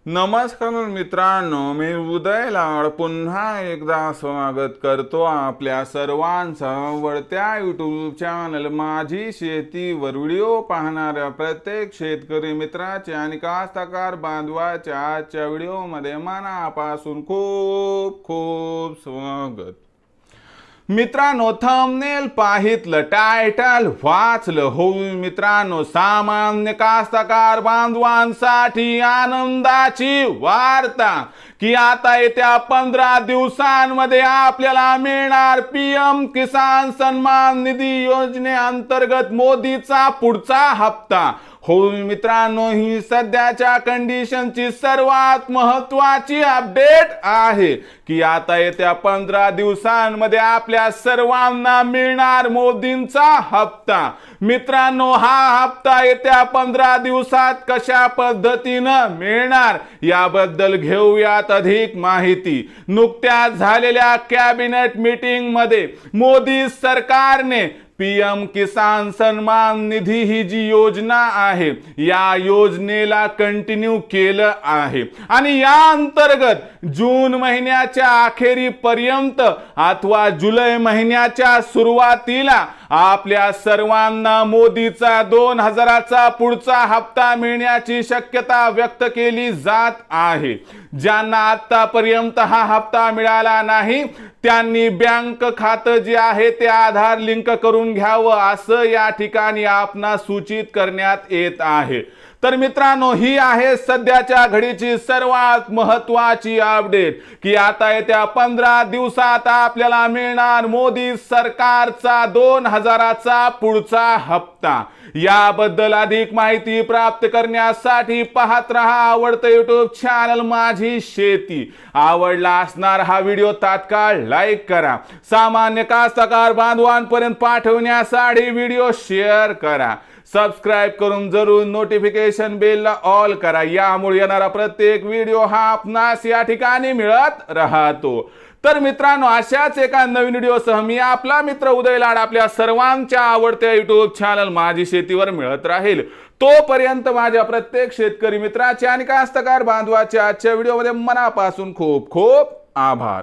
नमस्कार मित्रांनो, मी उदय लाड पुन्हा एकदा स्वागत करतो आपल्या सर्वांचा आवडत्या यूट्यूब चॅनल माझी शेतीवर व्हिडिओ पाहणाऱ्या प्रत्येक शेतकरी मित्राचे आणि कास्तकार बांधवाच्या आजच्या व्हिडिओमध्ये मनापासून खूप खूप स्वागत। मित्रांनो, थंबनेल पाहितलं, टायटल वाचलं हो मित्रांनो, सामान्य कास्तकार बांधवांसाठी आनंदाची वार्ता की आता येत्या 15 दिवसांमध्ये आपल्याला मिळणार पीएम किसान सन्मान निधी योजनेअंतर्गत मोदीचा पुढचा हप्ता। हो मित्रांनो, ही सध्याच्या कंडिशनची सर्वात महत्त्वाची अपडेट आहे की आता येत्या 15 दिवसांमध्ये आपल्या सर्वांना मिळणार मोदींचा हप्ता। मित्रांनो, हा हप्ता येत्या 15 दिवसात कशा पद्धतीनं मिळणार याबद्दल घेऊयात अधिक माहिती। नुकत्याच झालेल्या कॅबिनेट मीटिंग मध्ये मोदी सरकारने पीएम किसान सन्मान निधी ही जी योजना आहे या योजनेला कंटिन्यू केलं आहे आणि या अंतर्गत जून महिन्याच्या अखेरीपर्यंत अथवा जुलै महिन्याच्या सुरुवातीला आपल्या सर्वांना मोदीचा 2000चा पुढचा हप्ता मिळण्याची शक्यता व्यक्त केली जात आहे। ज्यांना आतापर्यंत हा हप्ता मिळाला नाही त्यांनी बँक खातं जे आहे ते आधार लिंक करून घ्यावं असं या ठिकाणी आपणास सूचित करण्यात येत आहे। तर मित्रांनो, ही आहे सध्याच्या घडीची सर्वात महत्त्वाची अपडेट की आता येत्या 15 दिवसात आपल्याला मिळणार मोदी सरकारचा 2000चा पुढचा हप्ता। याबद्दल अधिक माहिती प्राप्त करण्यासाठी पाहत रहा आवडतं यूट्यूब चॅनल माझी शेती। आवडला असणार हा व्हिडिओ तात्काळ लाईक करा, सामान्य कास्तकार बांधवांपर्यंत पाठवण्यासाठी व्हिडिओ शेअर करा, सबस्क्राइब करून जरूर नोटिफिकेशन बेलला ऑल करा। यामुळे येणारा प्रत्येक व्हिडिओ हा आपणास या ठिकाणी मिळत राहतो। तर मित्रांनो, अशाच एका नवीन व्हिडिओसह मी आपला मित्र उदय लाड आपल्या सर्वांच्या आवडत्या यूट्यूब चॅनल माझी शेतीवर मिळत राहील। तोपर्यंत माझ्या प्रत्येक शेतकरी मित्राचे आणि कास्तकार बांधवाच्या आजच्या व्हिडिओमध्ये मनापासून खूप खूप आभार।